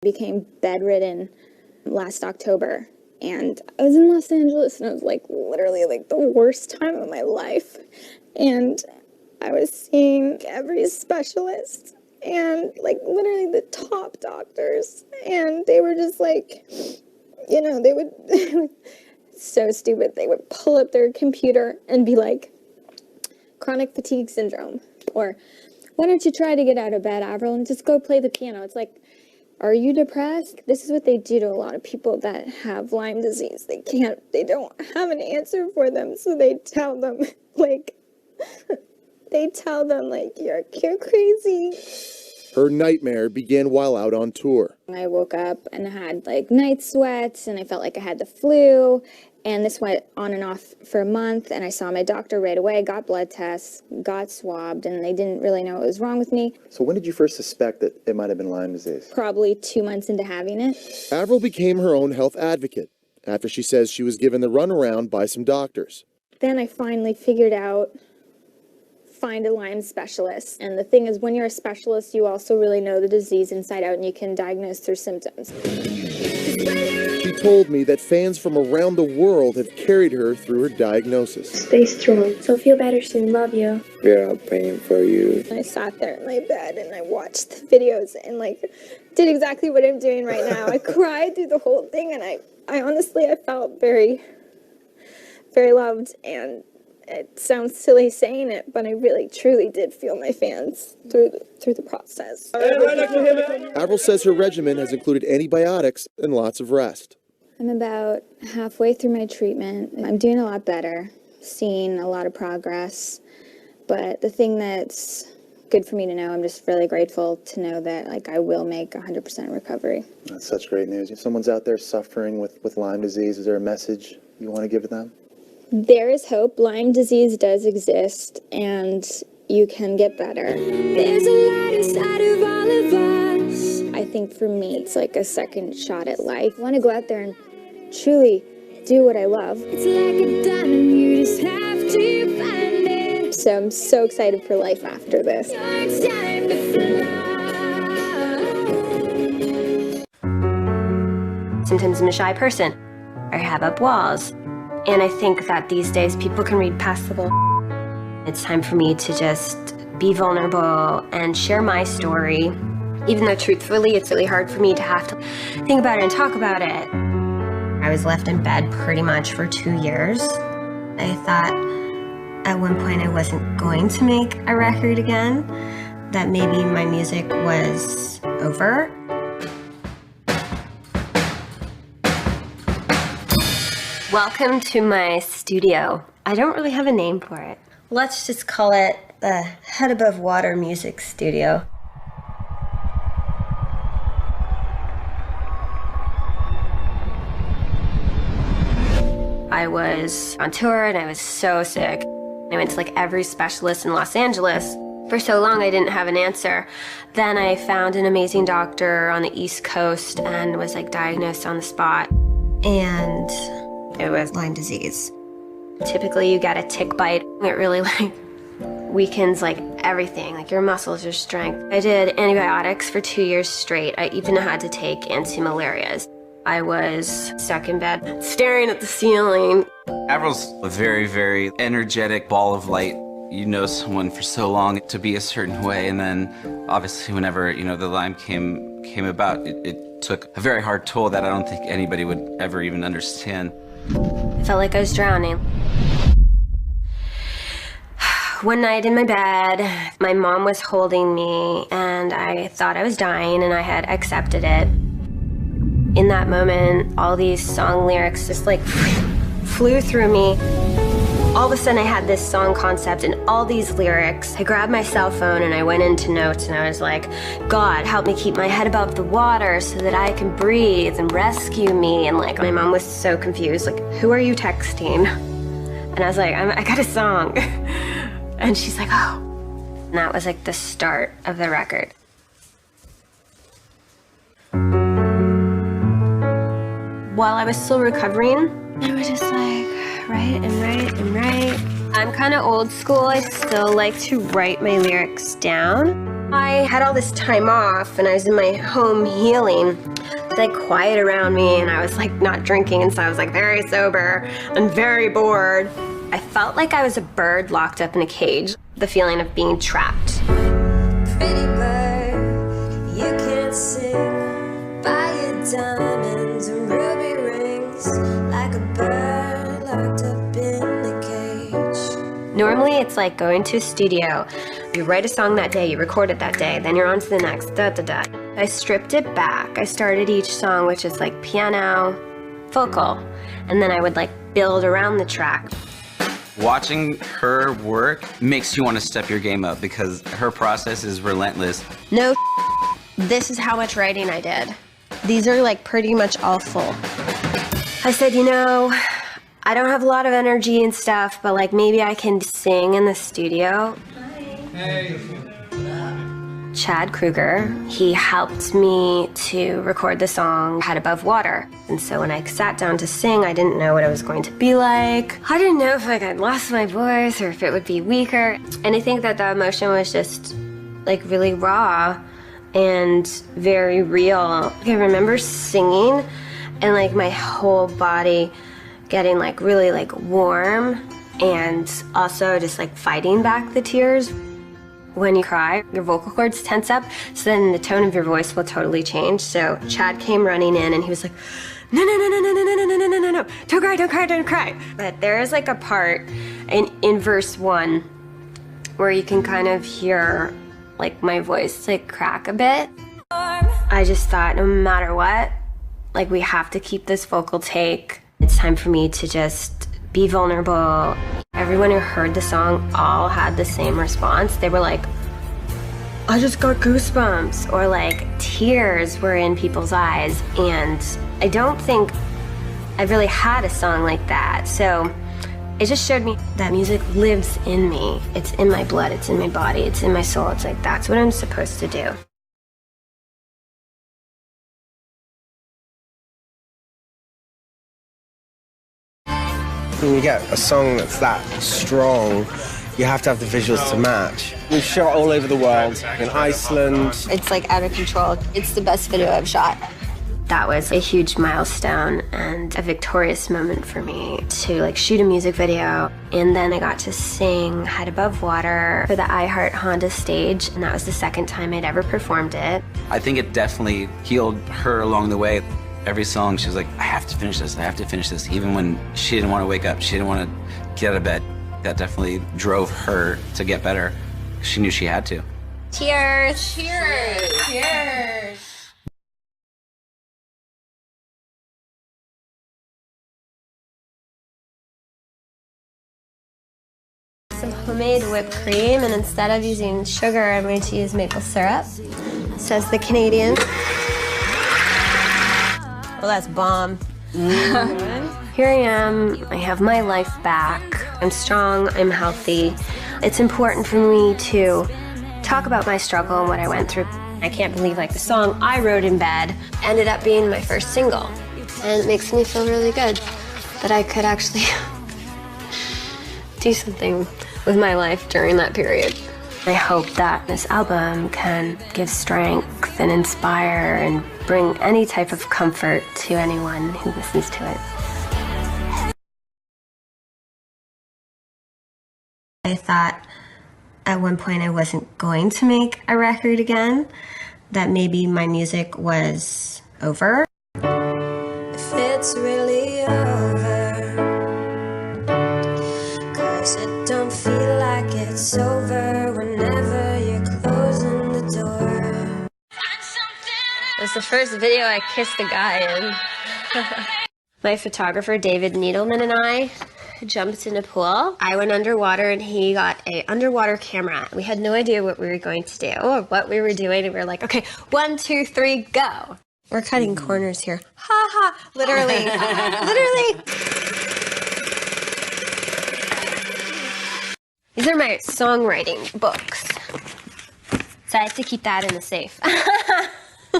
Became bedridden last October, and I was in Los Angeles, and it was like literally like the worst time of my life. And I was seeing every specialist and like literally the top doctors, and they were just like, you know, they would so stupid. They would pull up their computer and be like, chronic fatigue syndrome, or why don't you try to get out of bed, Avril, and just go play the piano. It's like, are you depressed? This is what they do to a lot of people that have Lyme disease. They don't have an answer for them, so they tell them, like, you're crazy. Her nightmare began while out on tour. I woke up and had, like, night sweats, and I felt like I had the flu, and this went on and off for a month, and I saw my doctor right away, got blood tests, got swabbed, and they didn't really know what was wrong with me. So when did you first suspect that it might have been Lyme disease? Probably 2 months into having it. Avril became her own health advocate after she says she was given the runaround by some doctors. Then I finally figured out, find a Lyme specialist. And the thing is, when you're a specialist, you also really know the disease inside out, and you can diagnose their symptoms. She told me that fans from around the world have carried her through her diagnosis. Stay strong. So feel better soon. Love you. We're all praying for you. I sat there in my bed and I watched the videos and like did exactly what I'm doing right now. I cried through the whole thing, and I honestly, I felt very, very loved. And it sounds silly saying it, but I really, truly did feel my fans through the process. Avril says her regimen has included antibiotics and lots of rest. I'm about halfway through my treatment. I'm doing a lot better, seeing a lot of progress. But the thing that's good for me to know, I'm just really grateful to know that like I will make 100% recovery. That's such great news. If someone's out there suffering with Lyme disease, is there a message you want to give to them? There is hope. Lyme disease does exist, and you can get better. There's a light inside of all of us. I think for me, it's like a second shot at life. I want to go out there and truly do what I love. It's like a diamond, you just have to find it. So I'm so excited for life after this. It's time to fly. Sometimes I'm a shy person. I have up walls. And I think that these days people can read past the bull. It's time for me to just be vulnerable and share my story. Even though truthfully, it's really hard for me to have to think about it and talk about it. I was left in bed pretty much for 2 years. I thought at one point I wasn't going to make a record again, that maybe my music was over. Welcome to my studio. I don't really have a name for it. Let's just call it the Head Above Water Music Studio. I was on tour and I was so sick. I went to like every specialist in Los Angeles. For so long I didn't have an answer. Then I found an amazing doctor on the East Coast and was like diagnosed on the spot. And it was Lyme disease. Typically you get a tick bite. It really like weakens like everything, like your muscles, your strength. I did antibiotics for 2 years straight. I even had to take anti-malarias. I was stuck in bed, staring at the ceiling. Avril's a very, very energetic ball of light. You know someone for so long to be a certain way, and then obviously whenever, you know, the Lyme came about, it took a very hard toll that I don't think anybody would ever even understand. I felt like I was drowning. One night in my bed, my mom was holding me and I thought I was dying and I had accepted it. In that moment, all these song lyrics just like flew through me. All of a sudden I had this song concept and all these lyrics. I grabbed my cell phone and I went into notes and I was like, God, help me keep my head above the water so that I can breathe and rescue me. And like my mom was so confused, like, who are you texting? And I was like, I got a song. And she's like, oh. And that was like the start of the record. While I was still recovering, I was just like, write and write and write. I'm kind of old school. I still like to write my lyrics down. I had all this time off and I was in my home healing. It was like quiet around me and I was like not drinking, and so I was like very sober and very bored. I felt like I was a bird locked up in a cage, the feeling of being trapped. Pretty bird, you can't sing by your diamonds and ruby rings like a bird locked up in a cage. Normally it's like going to a studio, you write a song that day, you record it that day, then you're on to the next, da-da-da. I stripped it back. I started each song, which is like piano, vocal, and then I would like build around the track. Watching her work makes you want to step your game up because her process is relentless. No, this is how much writing I did. These are like pretty much all full. I said, you know, I don't have a lot of energy and stuff, but like maybe I can sing in the studio. Hey. Chad Kruger, he helped me to record the song Head Above Water. And so when I sat down to sing, I didn't know what it was going to be like. I didn't know if like I'd lost my voice or if it would be weaker. And I think that the emotion was just like really raw and very real. I remember singing and like my whole body getting like really like warm and also just like fighting back the tears. When you cry, your vocal cords tense up, so then the tone of your voice will totally change. So Chad came running in and he was like, no, no, no, no, no, no, no, no, no, no, no, no, don't cry, don't cry, don't cry. But there is like a part in verse 1 where you can kind of hear like my voice like crack a bit. I just thought no matter what, like we have to keep this vocal take. It's time for me to just be vulnerable. Everyone who heard the song all had the same response. They were like, I just got goosebumps, or like tears were in people's eyes. And I don't think I've really had a song like that. So it just showed me that music lives in me. It's in my blood, it's in my body, it's in my soul. It's like, that's what I'm supposed to do. When you get a song that's that strong, you have to have the visuals to match. We've shot all over the world, in Iceland. It's like out of control. It's the best video I've shot. That was a huge milestone and a victorious moment for me to like shoot a music video. And then I got to sing Head Above Water for the iHeart Honda stage, and that was the second time I'd ever performed it. I think it definitely healed her along the way. Every song, she was like, I have to finish this, I have to finish this. Even when she didn't want to wake up, she didn't want to get out of bed. That definitely drove her to get better. She knew she had to. Cheers! Cheers! Cheers! Some homemade whipped cream, and instead of using sugar, I'm going to use maple syrup. Says the Canadian. Well, that's bomb. Here I am, I have my life back. I'm strong, I'm healthy. It's important for me to talk about my struggle and what I went through. I can't believe like the song I wrote in bed ended up being my first single. And it makes me feel really good that I could actually do something with my life during that period. I hope that this album can give strength and inspire and bring any type of comfort to anyone who listens to it. I thought at one point I wasn't going to make a record again, that maybe my music was over. If it's really over, 'cause it don't feel like it's over whenever you're closing the door. It was the first video I kissed a guy in. My photographer, David Needleman, and I jumped in a pool. I went underwater and he got a underwater camera. We had no idea what we were going to do or what we were doing, and we were like, okay, 1, 2, 3, go. We're cutting corners here. Ha ha, literally, literally. These are my songwriting books. So I have to keep that in the safe.